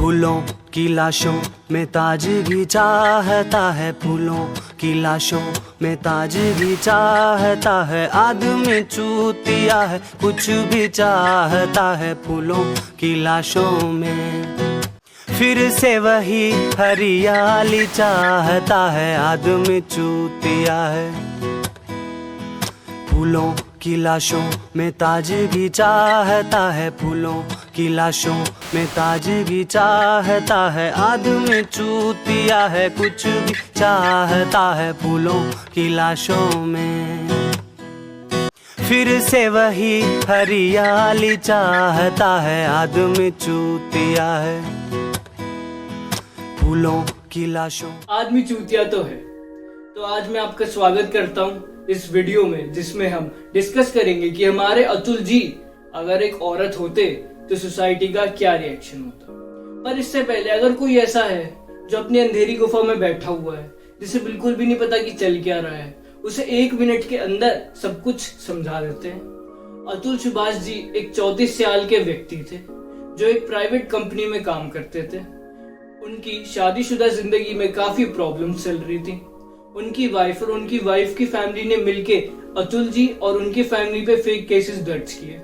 फूलों की लाशों में ताजगी चाहता है, फूलों की लाशों में ताजगी चाहता है। आदमी चूतिया है, कुछ भी चाहता है फूलों की लाशों में। फिर से वही हरियाली चाहता है, आदमी चूतिया है। फूलों की लाशों में ताजगी चाहता है, फूलों की लाशों में ताजगी चाहता है। आदमी चूतिया है, कुछ भी चाहता है फूलों की लाशों में। फिर से वही हरियाली चाहता है, आदमी चूतिया है फूलों की लाशों। आदमी चूतिया तो है। तो आज मैं आपका स्वागत करता हूँ इस वीडियो में, जिसमें हम डिस्कस करेंगे कि हमारे अतुल जी अगर एक औरत होते तो सोसाइटी का क्या रिएक्शन होता। पर इससे पहले अगर कोई ऐसा है जो अपनी अंधेरी गुफा में बैठा हुआ है, जिसे बिल्कुल भी नहीं पता कि चल क्या रहा है, उसे 1 मिनट के अंदर सब कुछ समझा देते हैं। अतुल सुभाष जी एक 34 साल के व्यक्ति थे जो एक प्राइवेट कंपनी में काम करते थे। उनकी शादीशुदा जिंदगी में काफी प्रॉब्लम चल रही थी। उनकी वाइफ और उनकी वाइफ की फैमिली ने मिलके अतुल जी और उनकी फैमिली पे फेक केसेस दर्ज किए,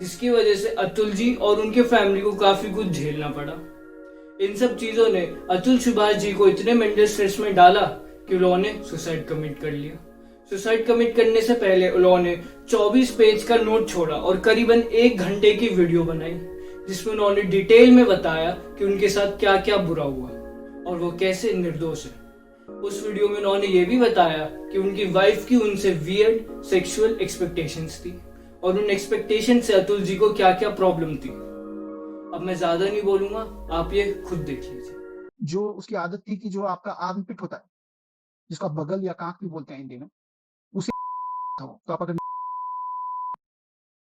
जिसकी वजह से अतुल जी और उनके फैमिली को काफी कुछ झेलना पड़ा। इन सब चीजों ने अतुल सुभाष जी को इतने मेंटल स्ट्रेस में डाला कि उन्होंने सुसाइड कमिट कर लिया। सुसाइड कमिट करने से पहले उन्होंने 24 पेज का नोट छोड़ा और करीबन 1 घंटे की वीडियो बनाई, जिसमें उन्होंने डिटेल में बताया कि उनके साथ क्या क्या बुरा हुआ और वो कैसे निर्दोष है। उस वीडियो में उन्होंने ये भी बताया कि उनकी वाइफ की उनसे वियर्ड सेक्सुअल एक्सपेक्टेशंस थी और उन एक्सपेक्टेशन से अतुल जी को क्या क्या प्रॉब्लम थी। अब मैं ज्यादा नहीं बोलूंगा, आप ये खुद देख लीजिए। जो उसकी आदत थी कि जो आपका आर्मपिट होता है, जिसको आप बगल या कांख भी बोलते हैं हिंदी में, उसे तो आप अगर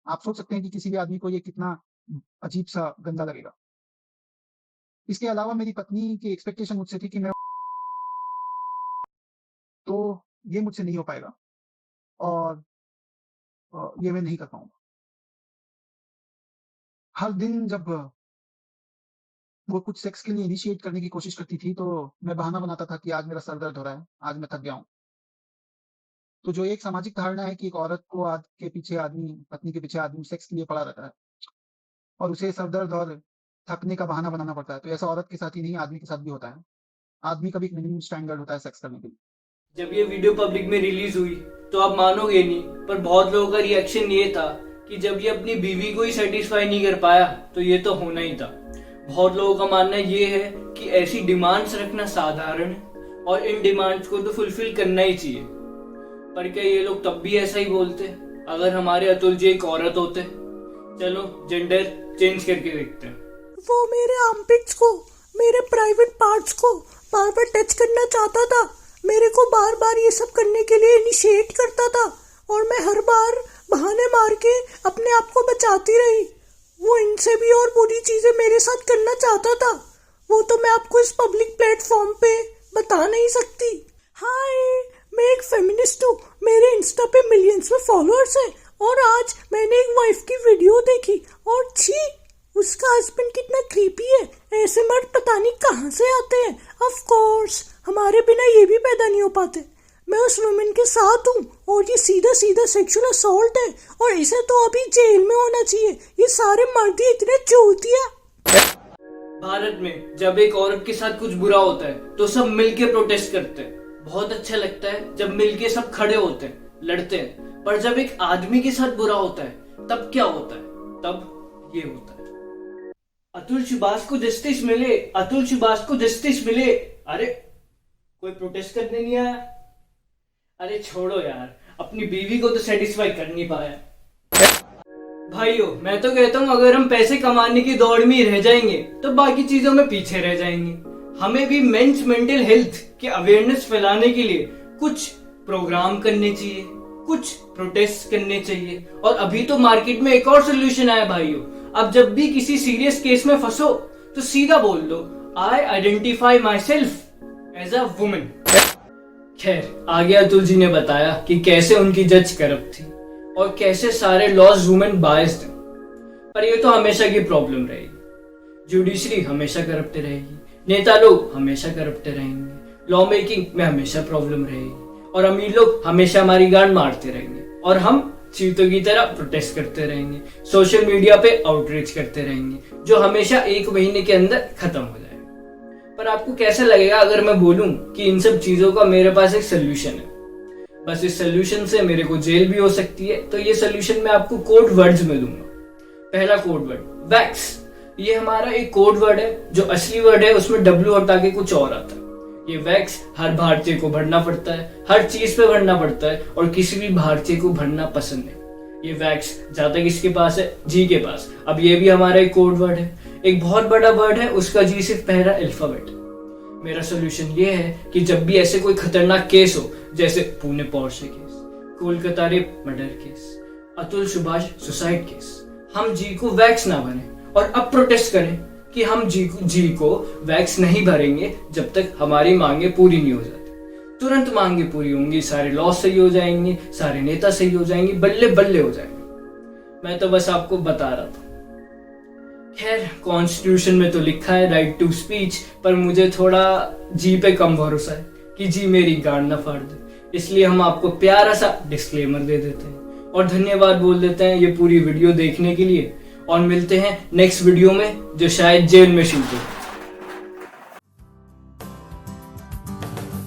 आप सोच सकते हैं कि किसी भी आदमी को ये कितना अजीब सा गंदा लगेगा। इसके अलावा मेरी पत्नी की एक्सपेक्टेशन मुझसे थी कि मैं तो ये मुझसे नहीं हो पाएगा और ये मैं नहीं कर पाऊंगा। हर दिन जब वो कुछ सेक्स के लिए इनिशिएट करने की कोशिश करती थी तो मैं बहाना बनाता था कि आज मेरा सर दर्द हो रहा है, आज मैं थक गया हूँ। तो जो एक सामाजिक धारणा है कि एक औरत को के पीछे आदमी, पत्नी के पीछे आदमी सेक्स के लिए पड़ा रहता है और उसे सर दर्द और थकने का बहाना बनाना पड़ता है, तो ऐसा औरत के साथ ही नहीं आदमी के साथ भी होता है। आदमी का भी एक मिनिमम स्टैंडर्ड होता है सेक्स करने के लिए। जब ये वीडियो पब्लिक में रिलीज हुई तो आप मानोगे नहीं, पर बहुत लोगों का रिएक्शन ये था कि जब ये अपनी बीवी को ही सेटिस्फाई नहीं कर पाया तो ये तो होना ही था। बहुत लोगों का मानना ये है कि ऐसी डिमांड्स रखना साधारण है और इन डिमांड्स को तो फुलफिल करना ही चाहिए। पर क्या ये लोग तब भी ऐसा ही बोलते अगर हमारे अतुल जी एक औरत होते? चलो जेंडर चेंज करके देखते हैं। वो मेरे आर्मपिट्स को, मेरे प्राइवेट पार्ट्स को बार बार टच करना चाहता था, मेरे को बार बार ये सब करने के लिए इनिशिएट करता था और मैं हर बार बहाने मार के अपने आप को बचाती रही। वो इनसे भी और बुरी चीजें मेरे साथ करना चाहता था। वो तो मैं आपको इस पब्लिक प्लेटफॉर्म पे बता नहीं सकती। हाय, मैं एक फेमिनिस्ट हूँ, मेरे इंस्टा पे मिलियंस में फॉलोअर्स हैं और आज मैंने एक वाइफ की वीडियो देखी और छी, उसका हस्बैंड कितना क्रीपी है। ऐसे मर्द पता नहीं कहाँ से आते हैं। ऑफ कोर्स हमारे बिना ये भी पैदा नहीं हो पाते। मैं उस वुमेन के साथ हूँ और ये सीधा सीधा सेक्सुअल असॉल्ट है और इसे तो अभी जेल में होना चाहिए। ये सारे मर्द ही इतने चूतिया। भारत में जब एक औरत के साथ कुछ बुरा होता है तो सब मिलके प्रोटेस्ट करते हैं। बहुत अच्छा लगता है जब मिलके सब खड़े होते हैं, लड़ते हैं। पर जब एक आदमी के साथ बुरा होता है तब क्या होता है? तब ये होता है, अतुल सुभाष को जस्टिस मिले, अतुल सुभाष को जस्टिस मिले। अरे कोई प्रोटेस्ट करने नहीं आया? अरे छोड़ो यार, अपनी बीवी को तो सेटिस्फाई कर नहीं पाया। भाइयों, मैं तो कहता हूँ अगर हम पैसे कमाने की दौड़ में ही रह जाएंगे तो बाकी चीजों में पीछे रह जाएंगे। हमें भी मेंस मेंटल हेल्थ के अवेयरनेस फैलाने के लिए कुछ प्रोग्राम करने चाहिए, कुछ प्रोटेस्ट करने चाहिए। और अभी तो मार्केट में एक और सोल्यूशन आया भाइयों। अब जब भी किसी सीरियस केस में फंसो तो सीधा बोल दो, I identify myself as a women. खैर, आगे अतुल जी ने बताया कि कैसे उनकी जज करप्ट थी और कैसे सारे लॉज वुमेन बायस्ड हैं। पर ये तो हमेशा की प्रॉब्लम रहेगी। जुडिशरी हमेशा करप्ट रहेगी, नेता लोग हमेशा करप्ट रहेंगे, लॉ मेकिंग में हमेशा प्रॉब्लम रहेगी और अमीर लोग हमेशा हमारी गांड मारते रहेंगे और हम चीतों की तरह प्रोटेस्ट करते रहेंगे, सोशल मीडिया पे आउटरीच करते रहेंगे, जो हमेशा 1 महीने के अंदर खत्म हो जाएगा। पर आपको कैसा लगेगा अगर मैं बोलूं कि इन सब चीजों का मेरे पास एक सोल्यूशन है, बस इस सोल्यूशन से मेरे को जेल भी हो सकती है। तो ये सोल्यूशन मैं आपको कोड वर्ड्स में दूंगा। पहला कोड वर्ड वैक्स। ये हमारा एक कोड वर्ड है, जो असली वर्ड है उसमें W हटा के कुछ और आता है। ये वैक्स हर भारतीय को भरना पड़ता है, हर चीज पे भरना पड़ता है और किसी भी भारतीय को भरना पसंद है। ये वैक्स जाता किसके पास है? जी के पास। अब ये भी हमारा एक कोड वर्ड है, एक बहुत बड़ा वर्ड है, उसका जी सिर्फ पहला अल्फाबेट। मेरा सोल्यूशन ये है कि जब भी ऐसे कोई खतरनाक केस हो, जैसे Pune Porsche case, Kolkata rape murder case, Atul Subhash suicide case, हम जी को वैक्स ना भरें और अब प्रोटेस्ट करें कि हम जी को वैक्स नहीं भरेंगे जब तक हमारी मांगे पूरी नहीं हो जाती। तुरंत मांगे पूरी होंगी, सारे लॉ सही हो जाएंगे, सारे नेता सही हो जाएंगे, बल्ले बल्ले हो जाएंगे। मैं तो बस आपको बता रहा था। खैर, कॉन्स्टिट्यूशन में तो लिखा है राइट टू स्पीच, पर मुझे थोड़ा जी पे कम भरोसा है कि जी मेरी गांड ना फाड़ दे, इसलिए हम आपको प्यारा सा डिस्क्लेमर दे देते हैं और धन्यवाद बोल देते हैं ये पूरी वीडियो देखने के लिए। और मिलते हैं नेक्स्ट वीडियो में, जो शायद जेल में शूट हो।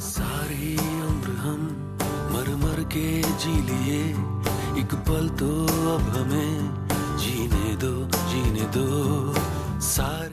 सारी उम्र हम मर मर के जी लिए, एक पल तो अब हमें जीने दो सारी